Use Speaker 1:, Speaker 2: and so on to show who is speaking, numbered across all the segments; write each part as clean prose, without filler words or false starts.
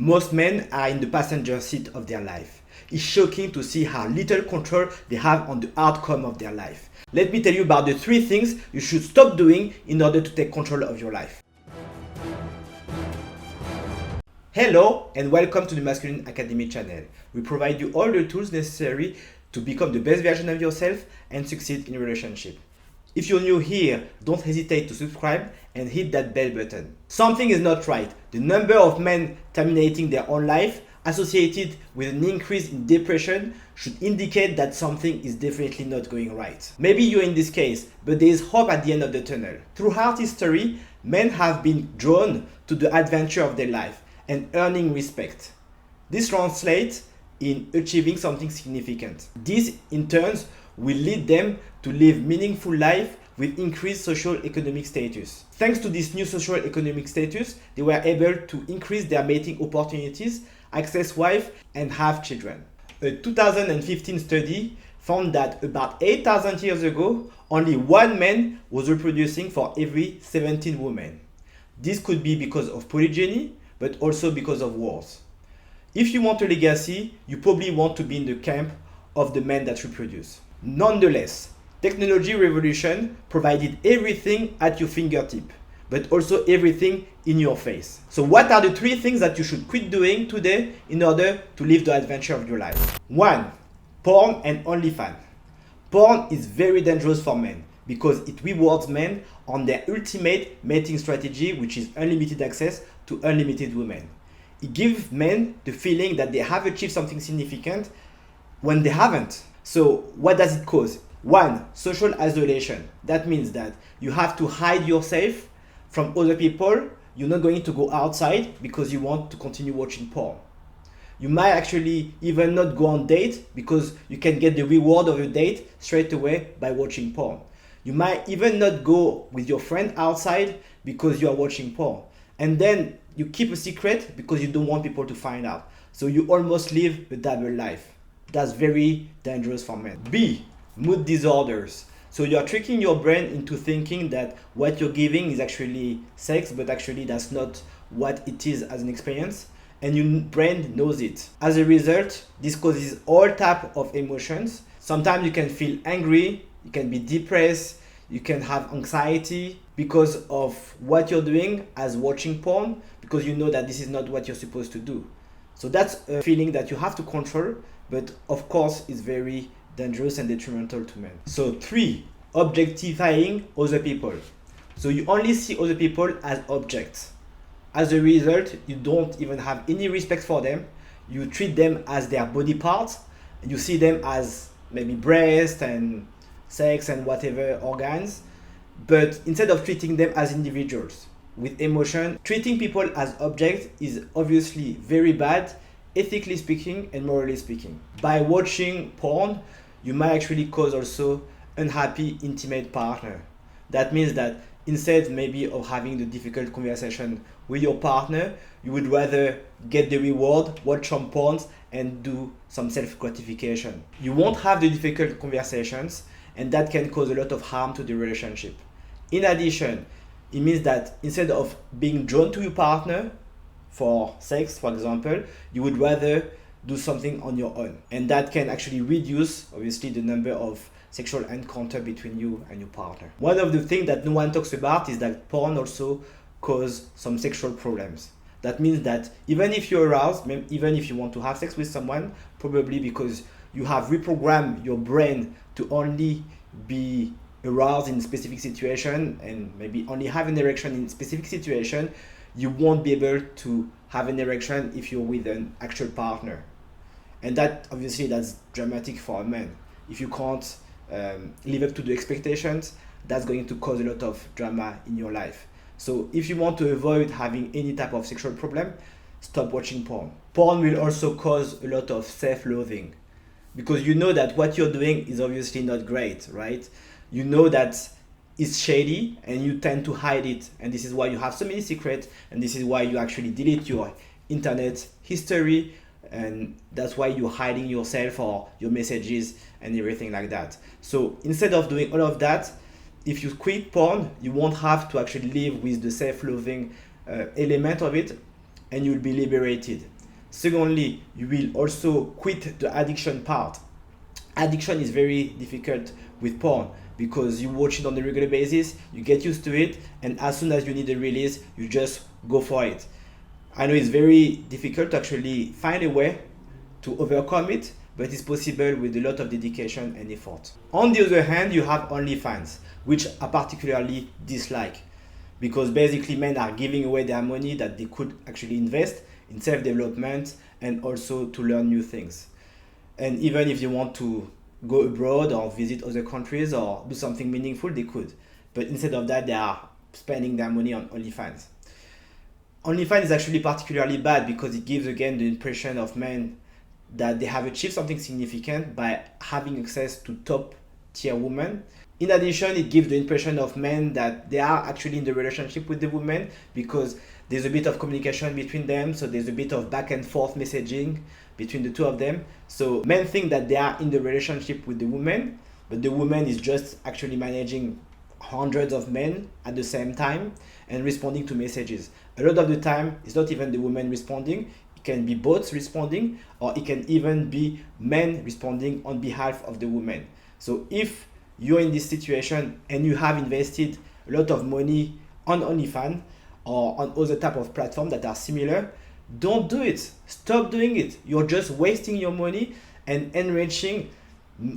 Speaker 1: Most men are in the passenger seat of their life. It's shocking to see how little control they have on the outcome of their life. Let me tell you about the 3 things you should stop doing in order to take control of your life. Hello and welcome to the Masculine Academy channel. We provide you all the tools necessary to become the best version of yourself and succeed in a relationship. If you're new here, don't hesitate to subscribe and hit that bell button. Something is not right. The number of men terminating their own life associated with an increase in depression should indicate that something is definitely not going right. Maybe you're in this case, but there is hope at the end of the tunnel. Throughout history, men have been drawn to the adventure of their life and earning respect. This translates in achieving something significant. This, in turn, will lead them to live meaningful life with increased socio-economic status. Thanks to this new socio-economic status, they were able to increase their mating opportunities, access wife, and have children. A 2015 study found that about 8,000 years ago, only one man was reproducing for every 17 women. This could be because of polygyny, but also because of wars. If you want a legacy, you probably want to be in the camp of the men that reproduce. Nonetheless, technology revolution provided everything at your fingertip, but also everything in your face. So what are the 3 things that you should quit doing today in order to live the adventure of your life? 1. Porn and OnlyFans. Porn is very dangerous for men because it rewards men on their ultimate mating strategy, which is unlimited access to unlimited women. It gives men the feeling that they have achieved something significant when they haven't. So what does it cause? 1. Social isolation. That means that you have to hide yourself from other people. You're not going to go outside because you want to continue watching porn. You might actually even not go on date because you can get the reward of your date straight away by watching porn. You might even not go with your friend outside because you are watching porn. And then you keep a secret because you don't want people to find out. So you almost live a double life. That's very dangerous for men. B. Mood disorders. So you're tricking your brain into thinking that what you're giving is actually sex, but actually that's not what it is as an experience. And your brain knows it. As a result, this causes all types of emotions. Sometimes you can feel angry, you can be depressed, you can have anxiety because of what you're doing as watching porn, because you know that this is not what you're supposed to do. So that's a feeling that you have to control, but of course it's very dangerous and detrimental to men. So 3, objectifying other people. So you only see other people as objects. As a result, you don't even have any respect for them. You treat them as their body parts. You see them as maybe breast and sex and whatever organs. But instead of treating them as individuals with emotion, treating people as objects is obviously very bad, ethically speaking and morally speaking. By watching porn, you might actually cause also unhappy intimate partner. That means that instead maybe of having the difficult conversation with your partner, you would rather get the reward, watch some porns and do some self-gratification. You won't have the difficult conversations and that can cause a lot of harm to the relationship. In addition, it means that instead of being drawn to your partner for sex, for example, you would rather do something on your own. And that can actually reduce, obviously, the number of sexual encounter between you and your partner. One of the things that no one talks about is that porn also causes some sexual problems. That means that even if you're aroused, even if you want to have sex with someone, probably because you have reprogrammed your brain to only be aroused in specific situation and maybe only have an erection in specific situation, you won't be able to have an erection if you're with an actual partner. And that obviously that's dramatic for a man. If you can't live up to the expectations, that's going to cause a lot of drama in your life. So if you want to avoid having any type of sexual problem, stop watching porn. Porn will also cause a lot of self-loathing because you know that what you're doing is obviously not great, right? You know that it's shady and you tend to hide it, and this is why you have so many secrets, and this is why you actually delete your internet history, and that's why you're hiding yourself or your messages and everything like that. So instead of doing all of that, if you quit porn, you won't have to actually live with the self-loathing element of it, and you'll be liberated. Secondly, you will also quit the addiction part. Addiction is very difficult with porn because you watch it on a regular basis, you get used to it, and as soon as you need a release, you just go for it. I know it's very difficult to actually find a way to overcome it, but it's possible with a lot of dedication and effort. On the other hand, you have OnlyFans, which I particularly dislike because basically men are giving away their money that they could actually invest in self-development and also to learn new things. And even if they want to go abroad or visit other countries or do something meaningful, they could. But instead of that, they are spending their money on OnlyFans. OnlyFans is actually particularly bad because it gives again the impression of men that they have achieved something significant by having access to top tier women. In addition, it gives the impression of men that they are actually in the relationship with the women because there's a bit of communication between them, so there's a bit of back and forth messaging between the two of them. So men think that they are in the relationship with the woman, but the woman is just actually managing hundreds of men at the same time and responding to messages. A lot of the time, it's not even the woman responding. It can be bots responding, or it can even be men responding on behalf of the woman. So if you're in this situation and you have invested a lot of money on OnlyFans or on other type of platforms that are similar, don't do it. Stop doing it. You're just wasting your money and enriching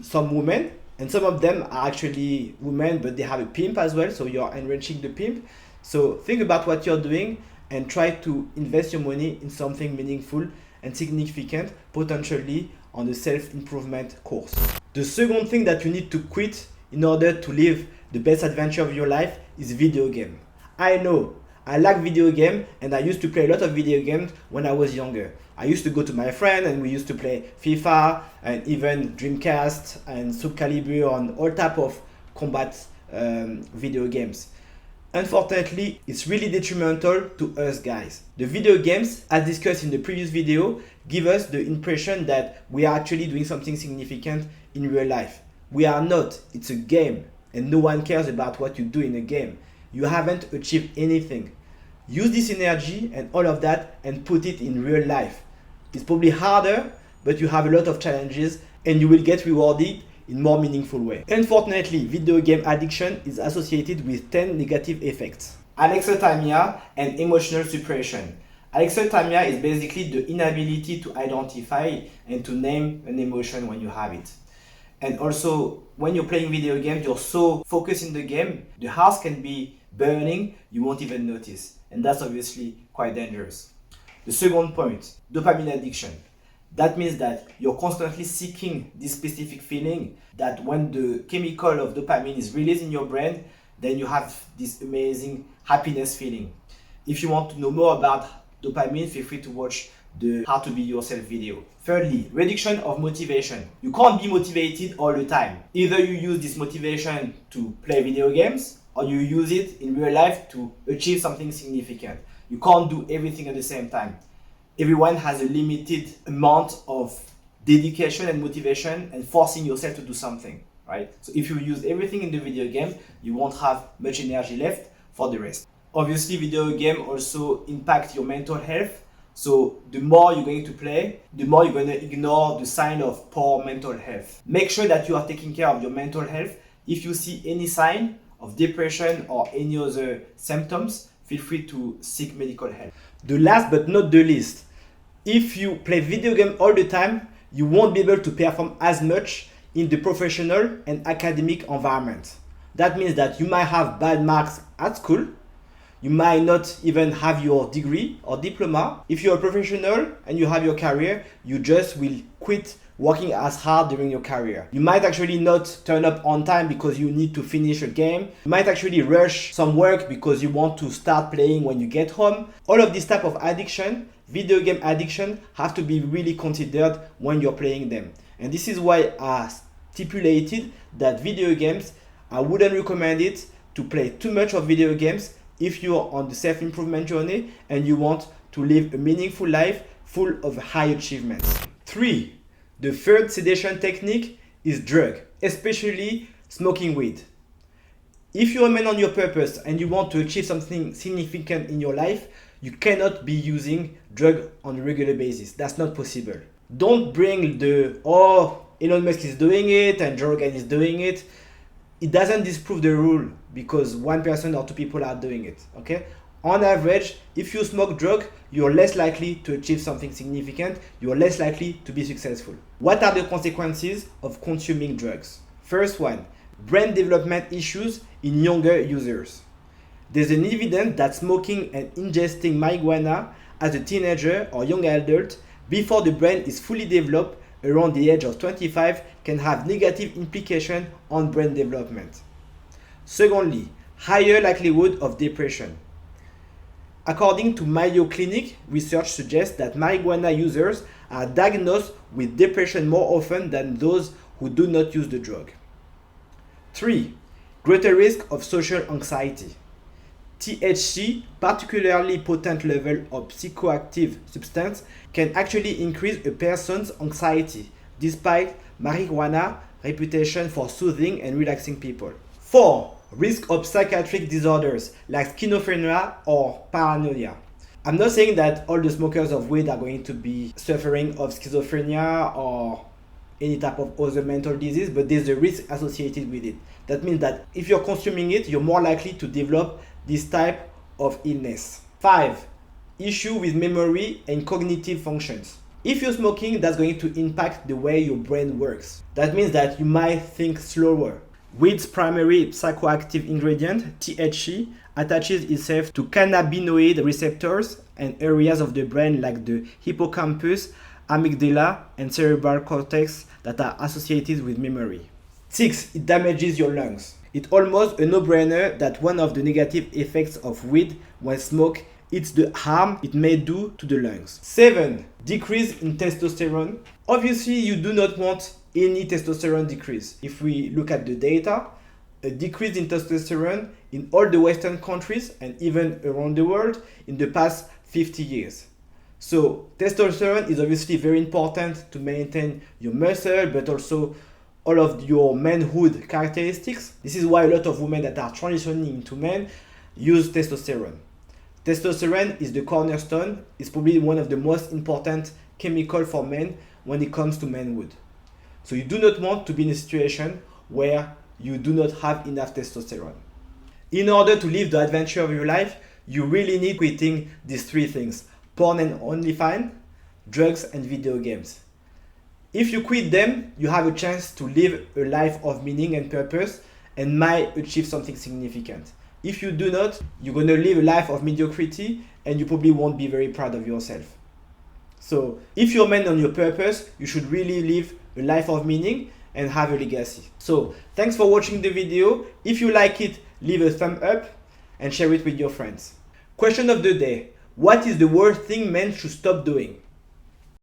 Speaker 1: some women, and some of them are actually women, but they have a pimp as well, so you're enriching the pimp. So think about what you're doing and try to invest your money in something meaningful and significant, potentially on a self-improvement course. The second thing that you need to quit in order to live the best adventure of your life is video game. I know, I like video game and I used to play a lot of video games when I was younger. I used to go to my friend and we used to play FIFA and even Dreamcast and Soul Calibur on all type of combat video games. Unfortunately, it's really detrimental to us guys. The video games, as discussed in the previous video, give us the impression that we are actually doing something significant in real life. We are not. It's a game and no one cares about what you do in a game. You haven't achieved anything. Use this energy and all of that and put it in real life. It's probably harder, but you have a lot of challenges and you will get rewarded in more meaningful way. Unfortunately, video game addiction is associated with 10 negative effects. Alexithymia and emotional suppression. Alexithymia is basically the inability to identify and to name an emotion when you have it. And also, when you're playing video games, you're so focused in the game, the house can be burning, you won't even notice. And that's obviously quite dangerous. The second point, dopamine addiction. That means that you're constantly seeking this specific feeling that when the chemical of dopamine is released in your brain, then you have this amazing happiness feeling. If you want to know more about dopamine, feel free to watch the How to Be Yourself video. Thirdly, reduction of motivation. You can't be motivated all the time. Either you use this motivation to play video games or you use it in real life to achieve something significant. You can't do everything at the same time. Everyone has a limited amount of dedication and motivation and forcing yourself to do something, right? So if you use everything in the video game, you won't have much energy left for the rest. Obviously, video game also impact your mental health. So the more you're going to play, the more you're going to ignore the sign of poor mental health. Make sure that you are taking care of your mental health. If you see any sign of depression or any other symptoms, feel free to seek medical help. The last but not the least, if you play video game all the time, you won't be able to perform as much in the professional and academic environment. That means that you might have bad marks at school, you might not even have your degree or diploma. If you're a professional and you have your career, you just will quit working as hard during your career. You might actually not turn up on time because you need to finish a game. You might actually rush some work because you want to start playing when you get home. All of this type of addiction, video game addiction, have to be really considered when you're playing them. And this is why I stipulated that video games, I wouldn't recommend it to play too much of video games if you're on the self-improvement journey and you want to live a meaningful life full of high achievements. 3. The third sedation technique is drug, especially smoking weed. If you're a man on your purpose and you want to achieve something significant in your life, you cannot be using drug on a regular basis. That's not possible. Don't bring the, oh, Elon Musk is doing it and Joe Rogan is doing it. It doesn't disprove the rule because one person or two people are doing it, okay? On average, if you smoke drug, you're less likely to achieve something significant, you're less likely to be successful. What are the consequences of consuming drugs? First one, brain development issues in younger users. There's an evidence that smoking and ingesting marijuana as a teenager or young adult before the brain is fully developed around the age of 25 can have negative implications on brain development. Secondly, higher likelihood of depression. According to Mayo Clinic, research suggests that marijuana users are diagnosed with depression more often than those who do not use the drug. 3. Greater risk of social anxiety. THC, particularly potent level of psychoactive substance, can actually increase a person's anxiety, despite marijuana's reputation for soothing and relaxing people. 4. Risk of psychiatric disorders like schizophrenia or paranoia. I'm not saying that all the smokers of weed are going to be suffering of schizophrenia or any type of other mental disease, but there's a risk associated with it. That means that if you're consuming it, you're more likely to develop this type of illness. 5. Issue with memory and cognitive functions. If you're smoking, that's going to impact the way your brain works. That means that you might think slower. Weed's primary psychoactive ingredient, THC, attaches itself to cannabinoid receptors and areas of the brain like the hippocampus, amygdala, and cerebral cortex that are associated with memory. 6. It damages your lungs. It's almost a no-brainer that one of the negative effects of weed when smoked is the harm it may do to the lungs. 7. Decrease in testosterone. Obviously, you do not want any testosterone decrease. If we look at the data, a decrease in testosterone in all the Western countries and even around the world in the past 50 years. So testosterone is obviously very important to maintain your muscle, but also all of your manhood characteristics. This is why a lot of women that are transitioning into men use testosterone. Testosterone is the cornerstone. It's probably one of the most important chemicals for men when it comes to manhood. So you do not want to be in a situation where you do not have enough testosterone. In order to live the adventure of your life, you really need quitting these three things: porn and OnlyFans, drugs, and video games. If you quit them, you have a chance to live a life of meaning and purpose and might achieve something significant. If you do not, you're going to live a life of mediocrity and you probably won't be very proud of yourself. So if you're a man on your purpose, you should really live a life of meaning and have a legacy. So thanks for watching the video. If you like it, leave a thumb up and share it with your friends. Question of the day: what is the worst thing men should stop doing?